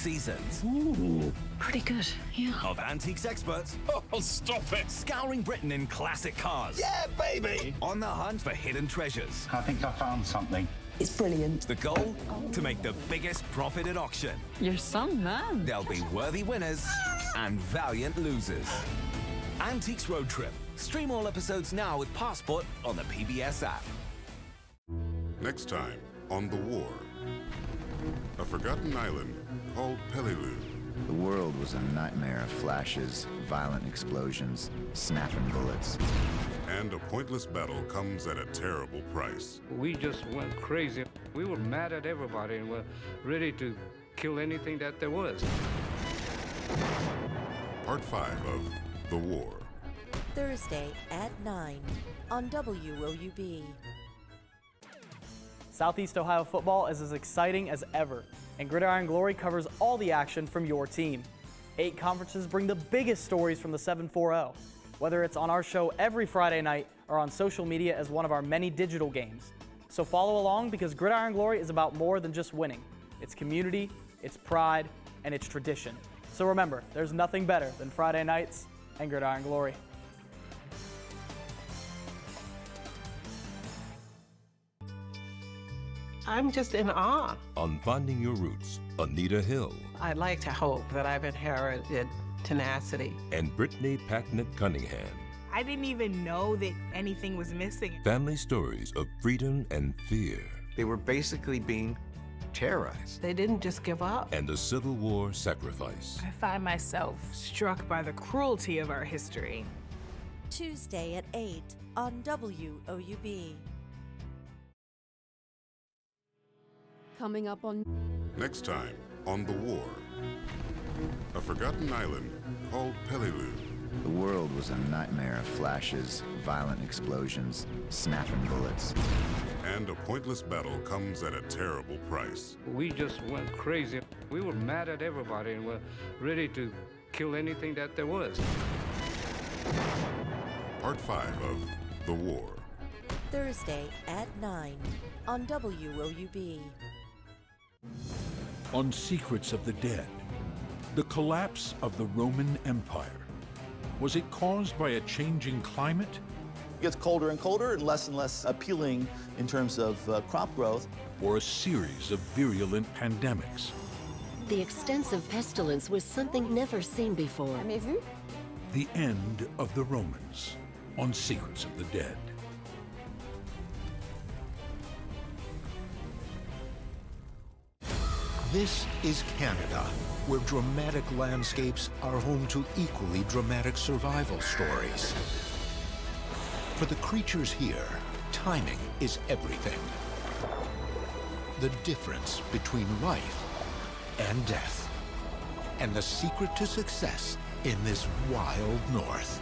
seasons. Ooh, pretty good, yeah. Of antiques experts. Oh, stop it. Scouring Britain in classic cars. Yeah, baby. On the hunt for hidden treasures. I think I found something. It's brilliant. The goal? To make the biggest profit at auction. You're some man. There'll be worthy winners and valiant losers. Antiques Road Trip. Stream all episodes now with Passport on the PBS app. Next time on The War, a forgotten island called Peleliu. The world was a nightmare of flashes, violent explosions, snapping bullets. And a pointless battle comes at a terrible price. We just went crazy. We were mad at everybody and were ready to kill anything that there was. Part 5 of The War. Thursday at 9 on WOUB. Southeast Ohio football is as exciting as ever, and Gridiron Glory covers all the action from your team. 8 conferences bring the biggest stories from the 7-4-0, whether it's on our show every Friday night or on social media as one of our many digital games. So follow along, because Gridiron Glory is about more than just winning. It's community, it's pride, and it's tradition. So remember, there's nothing better than Friday nights and Gridiron Glory. I'm just in awe. On Finding Your Roots, Anita Hill. I'd like to hope that I've inherited tenacity. And Brittany Packnett-Cunningham. I didn't even know that anything was missing. Family stories of freedom and fear. They were basically being terrorized. They didn't just give up. And a Civil War sacrifice. I find myself struck by the cruelty of our history. Tuesday at 8 on WOUB. Coming up on... Next time on The War, a forgotten island called Peleliu. The world was a nightmare of flashes, violent explosions, snapping bullets. And a pointless battle comes at a terrible price. We just went crazy. We were mad at everybody and were ready to kill anything that there was. Part 5 of The War. Thursday at 9 on WOUB. On Secrets of the Dead, the collapse of the Roman Empire. Was it caused by a changing climate? It gets colder and colder and less appealing in terms of crop growth. Or a series of virulent pandemics? The extensive pestilence was something never seen before. The end of the Romans. On Secrets of the Dead. This is Canada, where dramatic landscapes are home to equally dramatic survival stories. For the creatures here, timing is everything. The difference between life and death, and the secret to success in this wild north.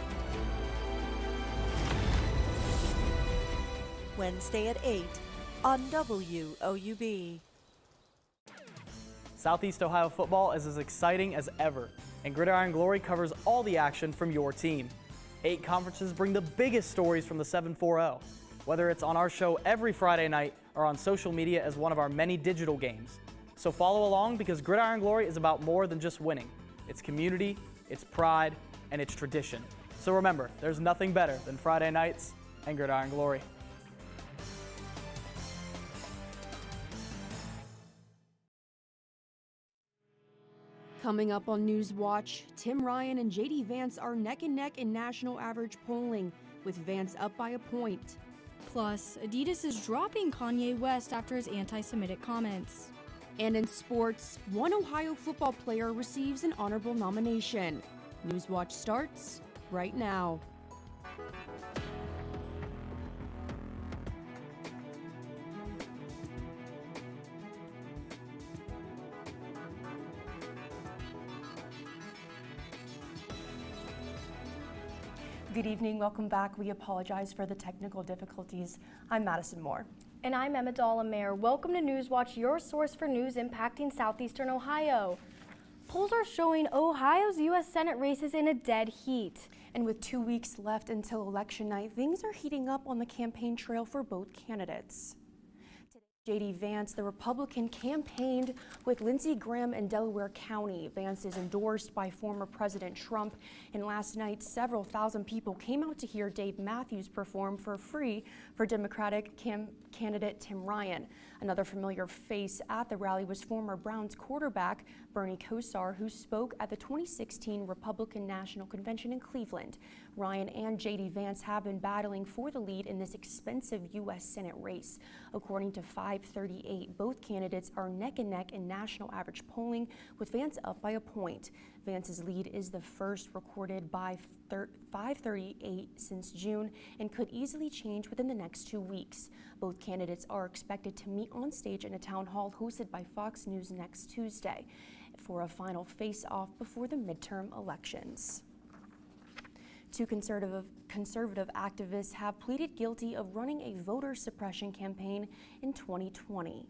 Wednesday at 8 on WOUB. Southeast Ohio football is as exciting as ever, and Gridiron Glory covers all the action from your team. 8 conferences bring the biggest stories from the 7-4-0, whether it's on our show every Friday night or on social media as one of our many digital games. So follow along, because Gridiron Glory is about more than just winning. It's community, it's pride, and it's tradition. So remember, there's nothing better than Friday nights and Gridiron Glory. Coming up on Newswatch, Tim Ryan and JD Vance are neck and neck in national average polling, with Vance up by a point. Plus, Adidas is dropping Kanye West after his anti-Semitic comments. And in sports, one Ohio football player receives an honorable nomination. Newswatch starts right now. Good evening, welcome back. We apologize for the technical difficulties. I'm Madison Moore. And I'm Amidala Mayer. Welcome to Newswatch, your source for news impacting southeastern Ohio. Polls are showing Ohio's U.S. Senate races in a dead heat. And with 2 weeks left until election night, things are heating up on the campaign trail for both candidates. J.D. Vance, the Republican, campaigned with Lindsey Graham in Delaware County. Vance is endorsed by former President Trump, and last night several thousand people came out to hear Dave Matthews perform for free for Democratic candidate Tim Ryan. Another familiar face at the rally was former Browns quarterback Bernie Kosar, who spoke at the 2016 Republican National Convention in Cleveland. Ryan and J.D. Vance have been battling for the lead in this expensive U.S. Senate race. According to 538, both candidates are neck and neck in national average polling, with Vance up by a point. Vance's lead is the first recorded by 538 since June and could easily change within the next 2 weeks. Both candidates are expected to meet on stage in a town hall hosted by Fox News next Tuesday for a final face-off before the midterm elections. Two conservative activists have pleaded guilty of running a voter suppression campaign in 2020.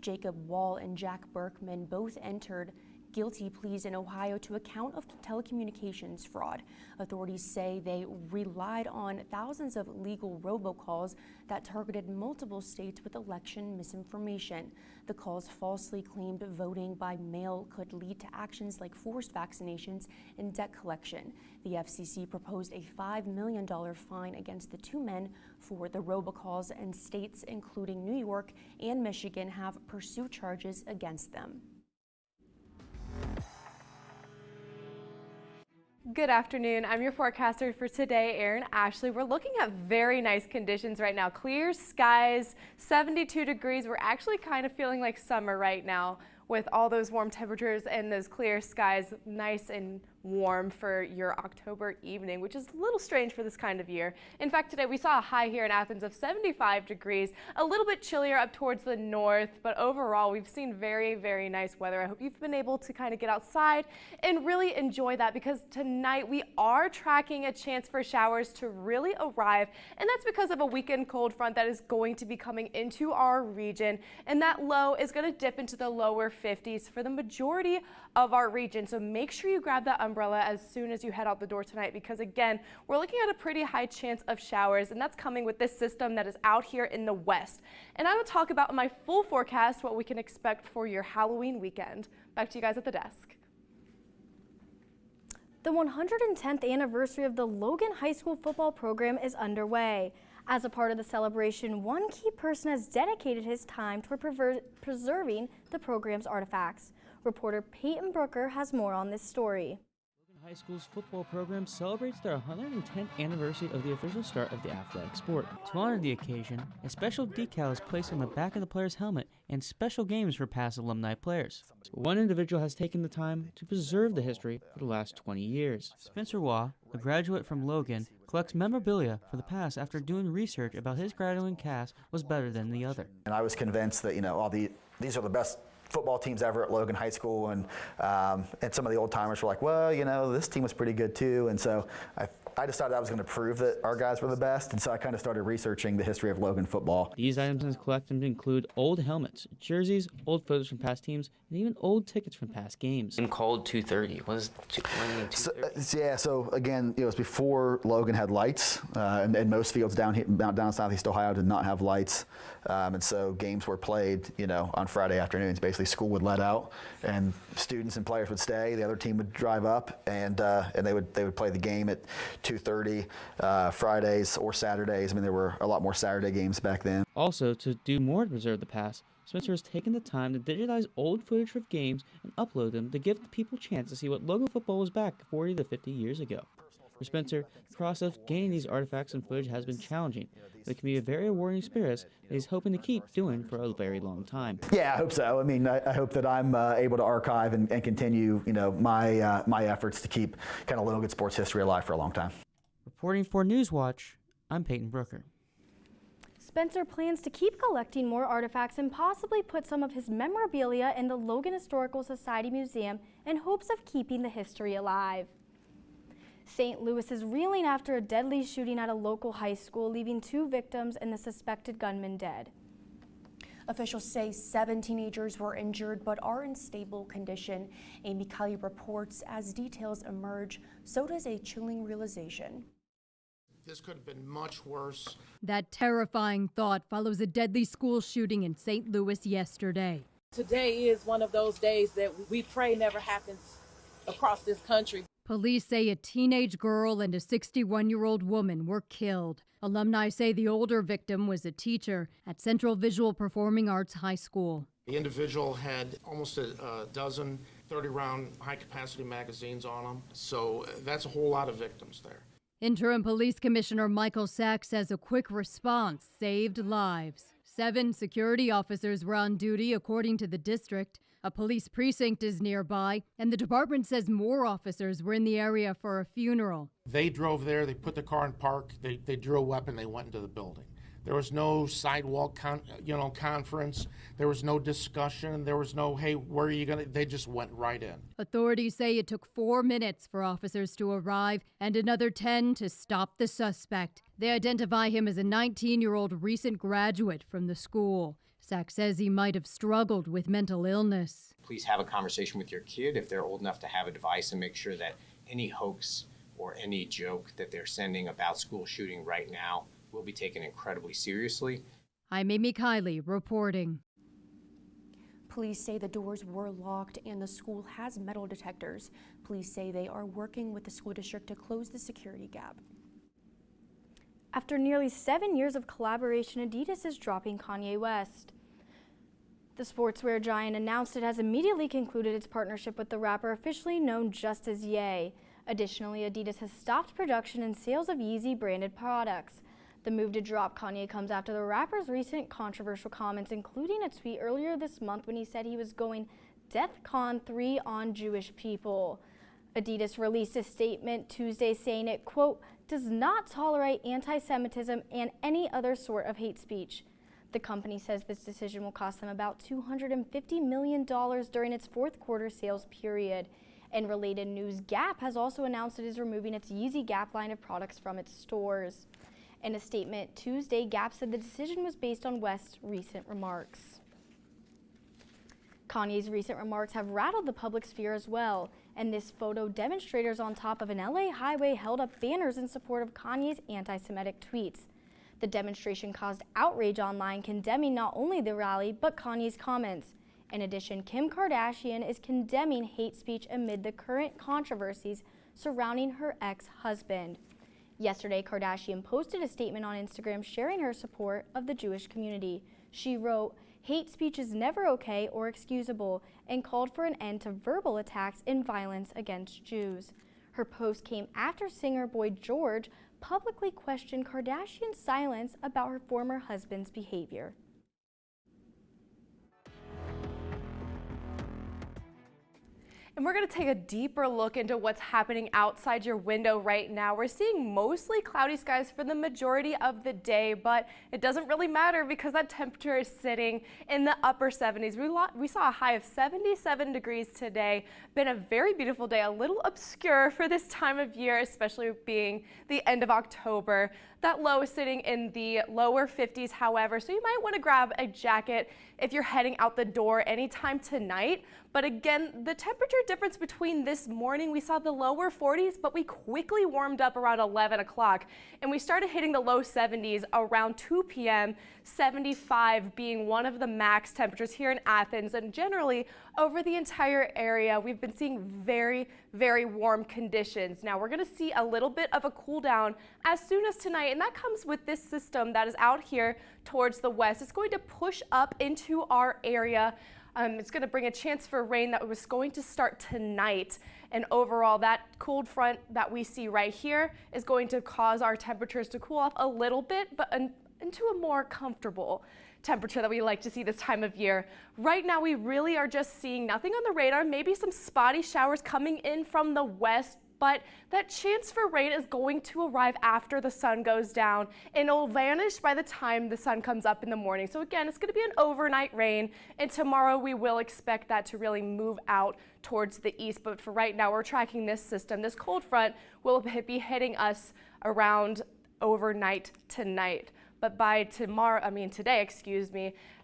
Jacob Wall and Jack Berkman both entered guilty pleas in Ohio to a count of telecommunications fraud. Authorities say they relied on thousands of illegal robocalls that targeted multiple states with election misinformation. The calls falsely claimed voting by mail could lead to actions like forced vaccinations and debt collection. The FCC proposed a $5 million fine against the two men for the robocalls, and states including New York and Michigan have pursued charges against them. Good afternoon. I'm your forecaster for today, Erin Ashley. We're looking at very nice conditions right now. Clear skies, 72 degrees. We're actually kind of feeling like summer right now with all those warm temperatures and those clear skies, nice and warm for your October evening, which is a little strange for this kind of year. In fact, today we saw a high here in Athens of 75 degrees, a little bit chillier up towards the north, but overall we've seen very, very nice weather. I hope you've been able to kind of get outside and really enjoy that, because tonight we are tracking a chance for showers to really arrive, and that's because of a weekend cold front that is going to be coming into our region, and that low is going to dip into the lower 50s for the majority of our region. So make sure you grab that umbrella as soon as you head out the door tonight, because again, we're looking at a pretty high chance of showers, and that's coming with this system that is out here in the west. And I will talk about in my full forecast what we can expect for your Halloween weekend. Back to you guys at the desk. The 110th anniversary of the Logan High School football program is underway. As a part of the celebration, one key person has dedicated his time toward preserving the program's artifacts. Reporter Peyton Brooker has more on this story. Logan High School's football program celebrates their 110th anniversary of the official start of the athletic sport. To honor the occasion, a special decal is placed on the back of the player's helmet and special games for past alumni players. One individual has taken the time to preserve the history for the last 20 years. Spencer Waugh, a graduate from Logan, collects memorabilia for the past after doing research about his graduating cast was better than the other. And I was convinced that, these are the best football teams ever at Logan High School, and some of the old timers were like, well, this team was pretty good too, and so I decided I was going to prove that our guys were the best, and so I kind of started researching the history of Logan football. These items in his collection include old helmets, jerseys, old photos from past teams, and even old tickets from past games. In cold 2:30, what is 2:30? So again, it was before Logan had lights, and most fields down southeast Ohio did not have lights, and so games were played, on Friday afternoons. Basically, school would let out, and students and players would stay. The other team would drive up, and they would play the game at 2:30 Fridays or Saturdays. I mean, there were a lot more Saturday games back then. Also, to do more to preserve the past, Spencer has taken the time to digitize old footage of games and upload them to give the people a chance to see what Logan football was back 40 to 50 years ago. For Spencer, the process of gaining these artifacts and footage has been challenging, but it can be a very rewarding experience that he's hoping to keep doing for a very long time. Yeah, I hope so. I mean, I hope that I'm able to archive and continue, my efforts to keep kind of Logan sports history alive for a long time. Reporting for Newswatch, I'm Peyton Brooker. Spencer plans to keep collecting more artifacts and possibly put some of his memorabilia in the Logan Historical Society Museum in hopes of keeping the history alive. St. Louis is reeling after a deadly shooting at a local high school, leaving 2 victims and the suspected gunman dead. Officials say 7 teenagers were injured but are in stable condition. Amy Kelly reports as details emerge, so does a chilling realization. This could have been much worse. That terrifying thought follows a deadly school shooting in St. Louis yesterday. Today is one of those days that we pray never happens across this country. Police say a teenage girl and a 61-year-old woman were killed. Alumni say the older victim was a teacher at Central Visual Performing Arts High School. The individual had almost a dozen 30-round high-capacity magazines on them, so that's a whole lot of victims there. Interim Police Commissioner Michael Sachs says a quick response saved lives. 7 security officers were on duty, according to the district. A police precinct is nearby, and the department says more officers were in the area for a funeral. They drove there, they put the car in park, they drew a weapon, they went into the building. There was no sidewalk conference, there was no discussion, there was no, hey, where are you going to, they just went right in. Authorities say it took 4 minutes for officers to arrive and another 10 to stop the suspect. They identify him as a 19-year-old recent graduate from the school. Sachs says he might have struggled with mental illness. Please have a conversation with your kid if they're old enough to have a device and make sure that any hoax or any joke that they're sending about school shooting right now will be taken incredibly seriously. I'm Amy Kiley reporting. Police say the doors were locked and the school has metal detectors. Police say they are working with the school district to close the security gap. After nearly 7 years of collaboration, Adidas is dropping Kanye West. The sportswear giant announced it has immediately concluded its partnership with the rapper, officially known just as Ye. Additionally, Adidas has stopped production and sales of Yeezy branded products. The move to drop Kanye comes after the rapper's recent controversial comments, including a tweet earlier this month when he said he was going DEFCON 3 on Jewish people. Adidas released a statement Tuesday saying it, quote, does not tolerate anti-Semitism and any other sort of hate speech. The company says this decision will cost them about $250 million during its fourth quarter sales period. In related news, Gap has also announced it is removing its Yeezy Gap line of products from its stores. In a statement Tuesday, Gap said the decision was based on West's recent remarks. Kanye's recent remarks have rattled the public sphere as well. In this photo, demonstrators on top of an LA highway held up banners in support of Kanye's anti-Semitic tweets. The demonstration caused outrage online, condemning not only the rally, but Kanye's comments. In addition, Kim Kardashian is condemning hate speech amid the current controversies surrounding her ex-husband. Yesterday, Kardashian posted a statement on Instagram sharing her support of the Jewish community. She wrote, hate speech is never okay or excusable, and called for an end to verbal attacks and violence against Jews. Her post came after singer Boy George publicly questioned Kardashian's silence about her former husband's behavior. And we're going to take a deeper look into what's happening outside your window right now. We're seeing mostly cloudy skies for the majority of the day, but it doesn't really matter because that temperature is sitting in the upper 70s. We saw a high of 77 degrees today. Been a very beautiful day, a little obscure for this time of year, especially being the end of October. That low is sitting in the lower 50s, however, so you might want to grab a jacket if you're heading out the door anytime tonight. But again, the temperature difference between this morning, we saw the lower 40s, but we quickly warmed up around 11 o'clock. And we started hitting the low 70s around 2 p.m., 75 being one of the max temperatures here in Athens. And generally, over the entire area, we've been seeing very, very warm conditions. Now, we're going to see a little bit of a cool down as soon as tonight, and that comes with this system that is out here towards the west. It's going to push up into our area. It's going to bring a chance for rain that was going to start tonight. And overall, that cold front that we see right here is going to cause our temperatures to cool off a little bit, but into a more comfortable temperature that we like to see this time of year. Right now, we really are just seeing nothing on the radar, maybe some spotty showers coming in from the west, but that chance for rain is going to arrive after the sun goes down, and it'll vanish by the time the sun comes up in the morning. So again, it's going to be an overnight rain, and tomorrow we will expect that to really move out towards the east. But for right now, we're tracking this system. This cold front will be hitting us around overnight tonight. But by today,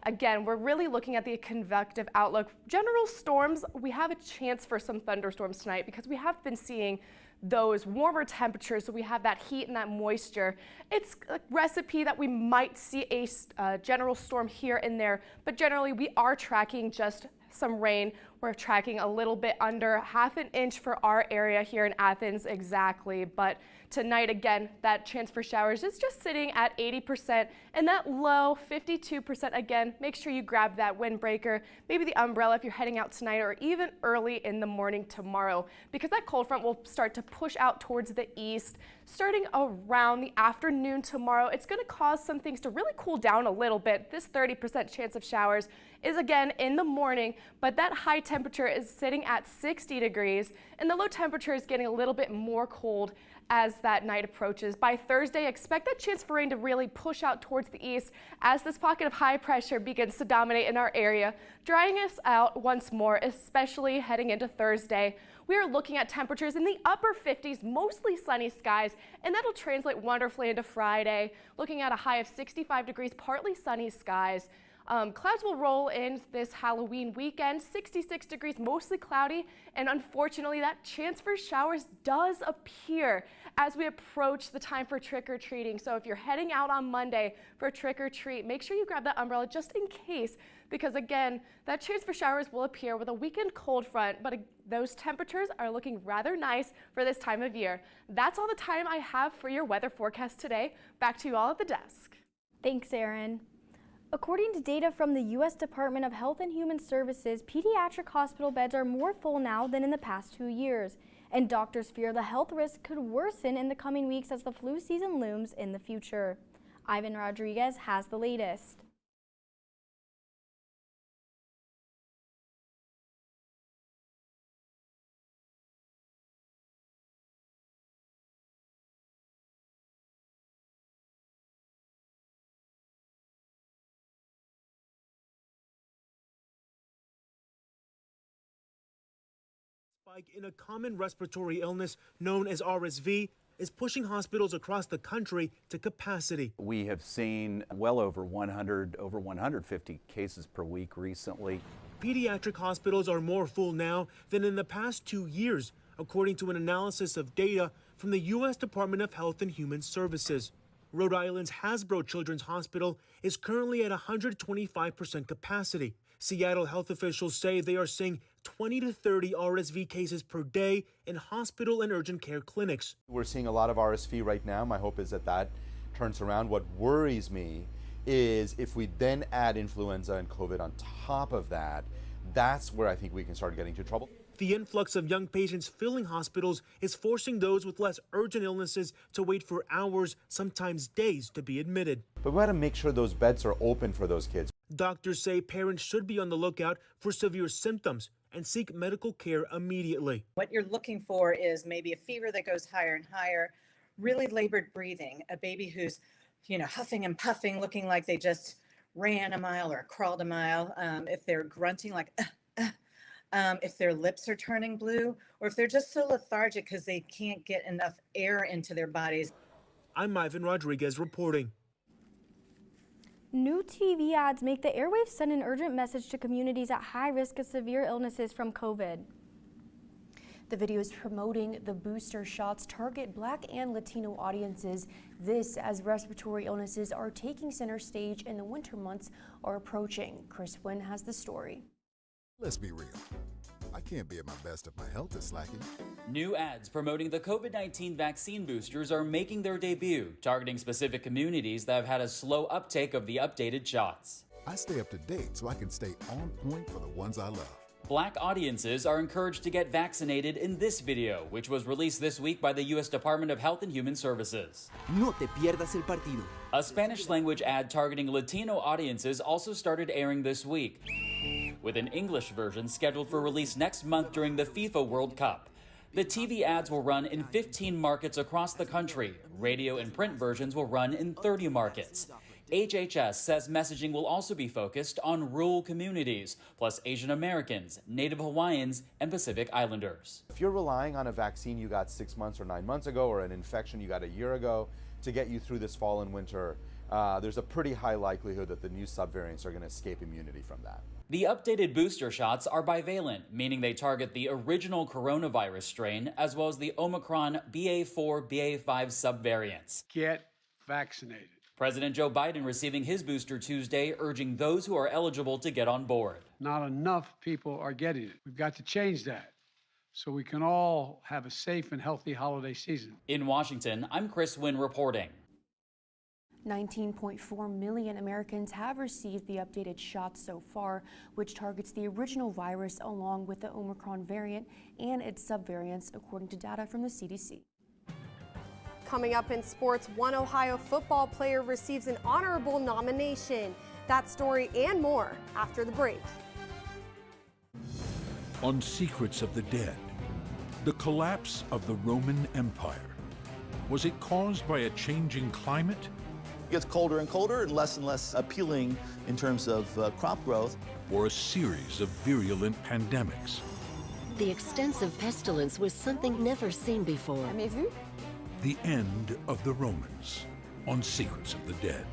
again, we're really looking at the convective outlook. General storms, we have a chance for some thunderstorms tonight because we have been seeing those warmer temperatures, so we have that heat and that moisture. It's a recipe that we might see a general storm here and there, but generally we are tracking just some rain. We're tracking a little bit under half an inch for our area here in Athens exactly, but tonight again, that chance for showers is just sitting at 80% and that low 52% again. Make sure you grab that windbreaker, maybe the umbrella if you're heading out tonight or even early in the morning tomorrow, because that cold front will start to push out towards the east starting around the afternoon tomorrow. It's going to cause some things to really cool down a little bit. This 30% chance of showers is again in the morning, but that high temperature is sitting at 60 degrees and the low temperature is getting a little bit more cold as that night approaches. By Thursday, expect that chance for rain to really push out towards the east as this pocket of high pressure begins to dominate in our area, drying us out once more, especially heading into Thursday. We are looking at temperatures in the upper 50s, mostly sunny skies, and that'll translate wonderfully into Friday, looking at a high of 65 degrees, partly sunny skies. Clouds will roll in this Halloween weekend, 66 degrees, mostly cloudy, and unfortunately that chance for showers does appear as we approach the time for trick-or-treating. So if you're heading out on Monday for trick-or-treat, make sure you grab that umbrella just in case, because again, that chance for showers will appear with a weekend cold front, but those temperatures are looking rather nice for this time of year. That's all the time I have for your weather forecast today. Back to you all at the desk. Thanks, Erin. According to data from the U.S. Department of Health and Human Services, pediatric hospital beds are more full now than in the past 2 years, and doctors fear the health risk could worsen in the coming weeks as the flu season looms in the future. Ivan Rodriguez has the latest. Spike in a common respiratory illness known as RSV is pushing hospitals across the country to capacity. We have seen well over 150 cases per week recently. Pediatric hospitals are more full now than in the past 2 years, according to an analysis of data from the U.S. Department of Health and Human Services. Rhode Island's Hasbro Children's Hospital is currently at 125% capacity. Seattle health officials say they are seeing 20 to 30 RSV cases per day in hospital and urgent care clinics. We're seeing a lot of RSV right now. My hope is that that turns around. What worries me is if we then add influenza and COVID on top of that, that's where I think we can start getting into trouble. The influx of young patients filling hospitals is forcing those with less urgent illnesses to wait for hours, sometimes days, to be admitted. But we got to make sure those beds are open for those kids. Doctors say parents should be on the lookout for severe symptoms and seek medical care immediately. What you're looking for is maybe a fever that goes higher and higher, really labored breathing, a baby who's, huffing and puffing, looking like they just ran a mile or crawled a mile. If they're grunting like, if their lips are turning blue, or if they're just so lethargic because they can't get enough air into their bodies. I'm Ivan Rodriguez reporting. New TV ads make the airwaves send an urgent message to communities at high risk of severe illnesses from COVID. The video is promoting the booster shots target Black and Latino audiences. This as respiratory illnesses are taking center stage and the winter months are approaching. Chris Wynn has the story. Let's be real. I can't be at my best if my health is slacking. New ads promoting the COVID-19 vaccine boosters are making their debut, targeting specific communities that have had a slow uptake of the updated shots. I stay up to date so I can stay on point for the ones I love. Black audiences are encouraged to get vaccinated in this video, which was released this week by the U.S. Department of Health and Human Services. No te pierdas el partido. A Spanish-language ad targeting Latino audiences also started airing this week, with an English version scheduled for release next month during the FIFA World Cup. The TV ads will run in 15 markets across the country. Radio and print versions will run in 30 markets. HHS says messaging will also be focused on rural communities, plus Asian Americans, Native Hawaiians, and Pacific Islanders. If you're relying on a vaccine you got 6 months or 9 months ago, or an infection you got a year ago to get you through this fall and winter, there's a pretty high likelihood that the new subvariants are going to escape immunity from that. The updated booster shots are bivalent, meaning they target the original coronavirus strain as well as the Omicron BA4, BA5 subvariants. Get vaccinated. President Joe Biden receiving his booster Tuesday, urging those who are eligible to get on board. Not enough people are getting it. We've got to change that so we can all have a safe and healthy holiday season. In Washington, I'm Chris Wynn reporting. 19.4 million Americans have received the updated shot so far, which targets the original virus along with the Omicron variant and its subvariants, according to data from the CDC. Coming up in sports, one Ohio football player receives an honorable nomination. That story and more after the break. On Secrets of the Dead, the collapse of the Roman Empire. Was it caused by a changing climate? It gets colder and colder and less appealing in terms of crop growth. Or a series of virulent pandemics? The extensive pestilence was something never seen before. The end of the Romans on Secrets of the Dead.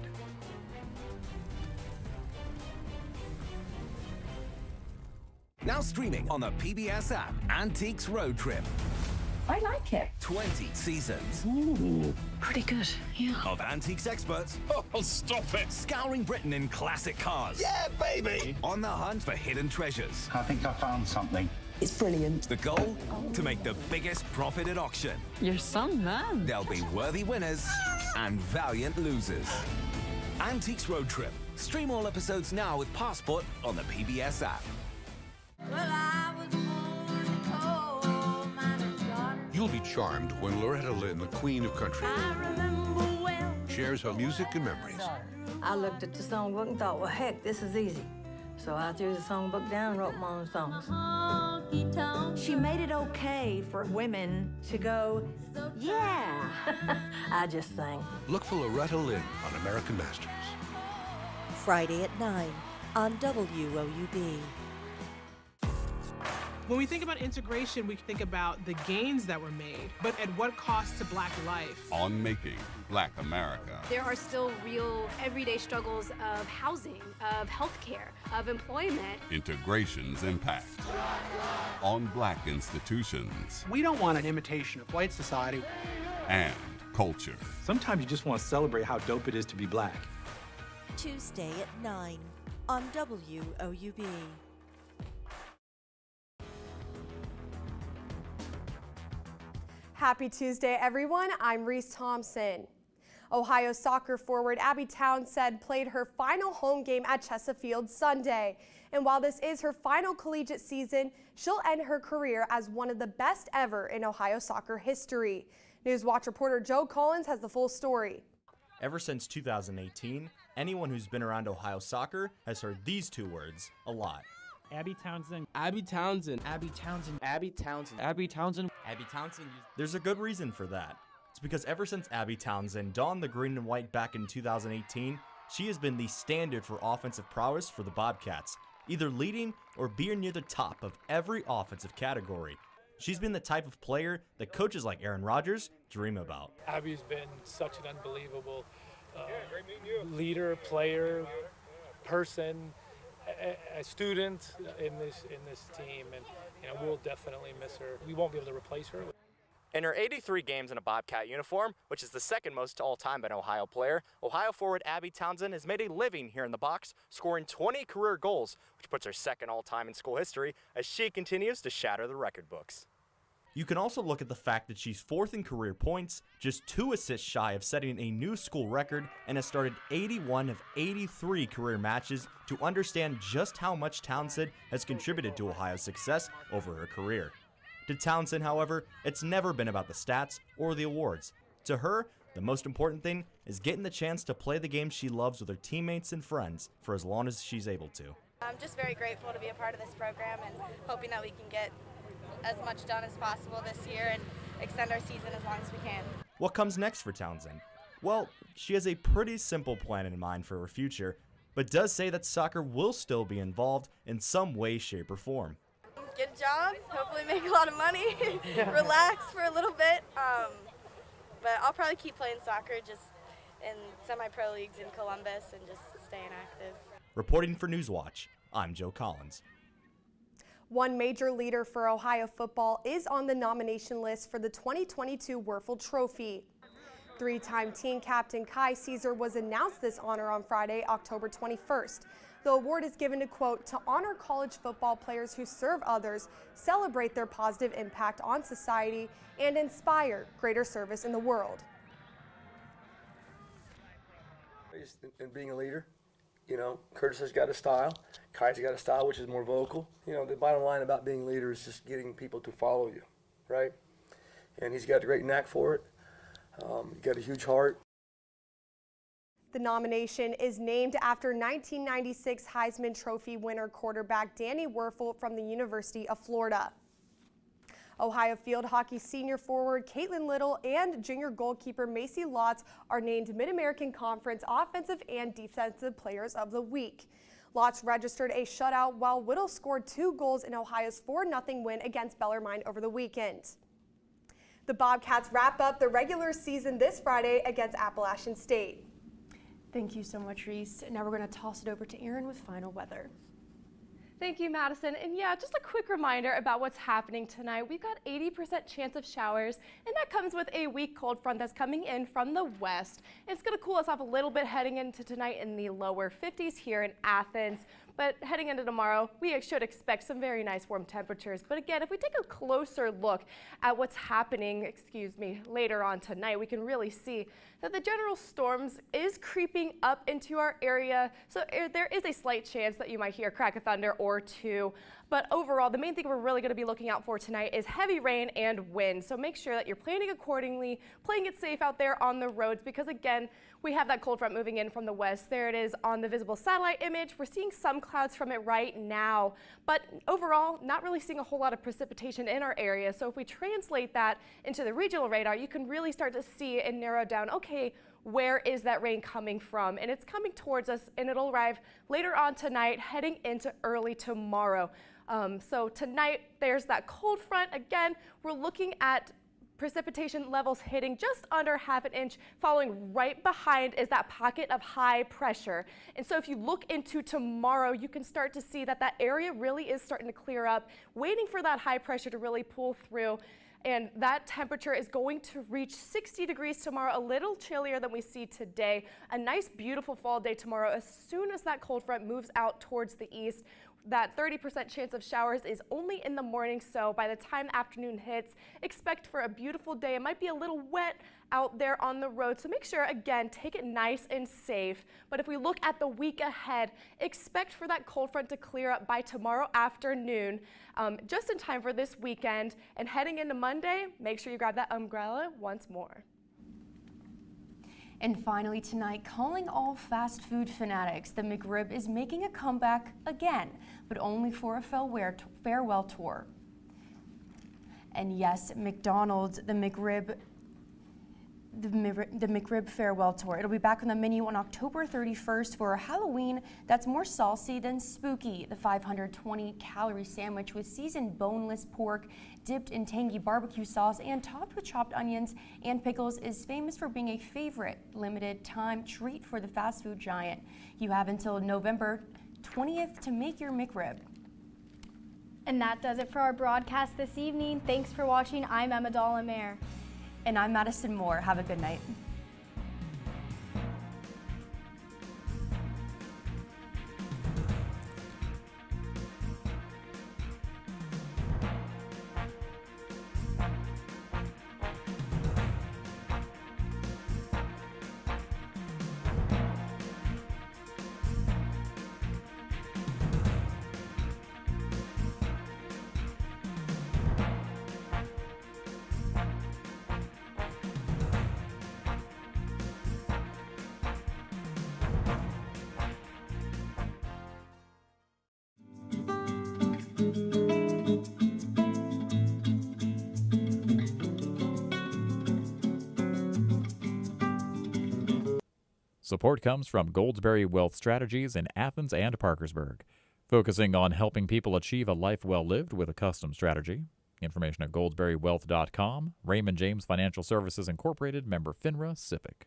Now streaming on the PBS app, Antiques Road Trip. I like it. 20 seasons. Ooh, pretty good, yeah. Of antiques experts. Oh, stop it. Scouring Britain in classic cars. Yeah, baby. On the hunt for hidden treasures. I think I found something. It's brilliant. The goal? To make the biggest profit at auction. You're some man. There'll be worthy winners and valiant losers. Antiques Road Trip. Stream all episodes now with Passport on the PBS app. You'll be charmed when Loretta Lynn, the Queen of Country, shares her music and memories. I looked at the songbook and thought, well, heck, this is easy. So I threw the songbook down and wrote my own songs. She made it okay for women to go, yeah. I just sang. Look for Loretta Lynn on American Masters. Friday at 9 on WOUB. When we think about integration, we think about the gains that were made, but at what cost to Black life? On Making Black America. There are still real everyday struggles of housing, of healthcare, of employment. Integration's impact on Black institutions. We don't want an imitation of white society. And culture. Sometimes you just want to celebrate how dope it is to be Black. Tuesday at 9 on WOUB. Happy Tuesday, everyone. I'm Reese Thompson. Ohio soccer forward Abby Townsend played her final home game at Chesafield Sunday. And while this is her final collegiate season, she'll end her career as one of the best ever in Ohio soccer history. Newswatch reporter Joe Collins has the full story. Ever since 2018, anyone who's been around Ohio soccer has heard these two words a lot. Abby Townsend. Abby Townsend. Abby Townsend. Abby Townsend. Abby Townsend. Abby Townsend. There's a good reason for that. It's because ever since Abby Townsend donned the green and white back in 2018, she has been the standard for offensive prowess for the Bobcats, either leading or being near the top of every offensive category. She's been the type of player that coaches like Aaron Rodgers dream about. Abby's been such an unbelievable leader, player, person, a student in this team, and we'll definitely miss her. We won't be able to replace her. In her 83 games in a Bobcat uniform, which is the second most all-time by an Ohio player, Ohio forward Abby Townsend has made a living here in the box, scoring 20 career goals, which puts her second all-time in school history as she continues to shatter the record books. You can also look at the fact that she's fourth in career points, just 2 assists shy of setting a new school record, and has started 81 of 83 career matches to understand just how much Townsend has contributed to Ohio's success over her career. To Townsend, however, it's never been about the stats or the awards. To her, the most important thing is getting the chance to play the game she loves with her teammates and friends for as long as she's able to. I'm just very grateful to be a part of this program and hoping that we can get as much done as possible this year and extend our season as long as we can. What comes next for Townsend? Well, she has a pretty simple plan in mind for her future, but does say that soccer will still be involved in some way, shape, or form. Get a job, hopefully make a lot of money, relax for a little bit, but I'll probably keep playing soccer. Just in semi-pro leagues in Columbus and just staying active. Reporting for Newswatch, I'm Joe Collins. One major leader for Ohio football is on the nomination list for the 2022 Werfel Trophy. Three-time team captain Kai Caesar was announced this honor on Friday, October 21st. The award is given to, quote, to honor college football players who serve others, celebrate their positive impact on society, and inspire greater service in the world. And being a leader, you know, Curtis has got a style, Kai's got a style which is more vocal. You know, the bottom line about being a leader is just getting people to follow you, right? And he's got a great knack for it. Got a huge heart. The nomination is named after 1996 Heisman Trophy winner quarterback Danny Werfel from the University of Florida. Ohio field hockey senior forward Caitlin Little and junior goalkeeper Macy Lotz are named Mid-American Conference Offensive and Defensive Players of the Week. Lotz registered a shutout while Whittle scored 2 goals in Ohio's 4-0 win against Bellarmine over the weekend. The Bobcats wrap up the regular season this Friday against Appalachian State. Thank you so much, Reese. Now we're going to toss it over to Erin with final weather. Thank you, Madison. And yeah, just a quick reminder about what's happening tonight. We've got 80% chance of showers, and that comes with a weak cold front that's coming in from the west. It's going to cool us off a little bit heading into tonight in the lower 50s here in Athens. But heading into tomorrow, we should expect some very nice warm temperatures. But again, if we take a closer look at what's happening, later on tonight, we can really see that the general storms is creeping up into our area. So there is a slight chance that you might hear a crack of thunder or two. But overall, the main thing we're really going to be looking out for tonight is heavy rain and wind. So make sure that you're planning accordingly, playing it safe out there on the roads, because again, we have that cold front moving in from the west. There it is on the visible satellite image. We're seeing some clouds from it right now, but overall, not really seeing a whole lot of precipitation in our area. So if we translate that into the regional radar, you can really start to see and narrow down, okay, where is that rain coming from? And it's coming towards us, and it'll arrive later on tonight, heading into early tomorrow. So tonight, there's that cold front. Again, we're looking at precipitation levels hitting just under ½ an inch. Following right behind is that pocket of high pressure. And so if you look into tomorrow, you can start to see that that area really is starting to clear up, waiting for that high pressure to really pull through. And that temperature is going to reach 60 degrees tomorrow, a little chillier than we see today. A nice, beautiful fall day tomorrow as soon as that cold front moves out towards the east. That 30% chance of showers is only in the morning, so by the time afternoon hits, expect for a beautiful day. It might be a little wet out there on the road, so make sure, again, take it nice and safe. But if we look at the week ahead, expect for that cold front to clear up by tomorrow afternoon, just in time for this weekend. And heading into Monday, make sure you grab that umbrella once more. And finally tonight, calling all fast food fanatics, the McRib is making a comeback again, but only for a farewell tour. And yes, McDonald's, the McRib farewell tour. It'll be back on the menu on October 31st for a Halloween that's more saucy than spooky. The 520-calorie sandwich with seasoned boneless pork dipped in tangy barbecue sauce and topped with chopped onions and pickles is famous for being a favorite limited time treat for the fast food giant. You have until November 20th to make your McRib. And that does it for our broadcast this evening. Thanks for watching. I'm Amidala Mayer. And I'm Madison Moore. Have a good night. Support comes from Goldsberry Wealth Strategies in Athens and Parkersburg, focusing on helping people achieve a life well lived with a custom strategy. Information at goldsberrywealth.com. Raymond James Financial Services Incorporated, member FINRA, SIPC.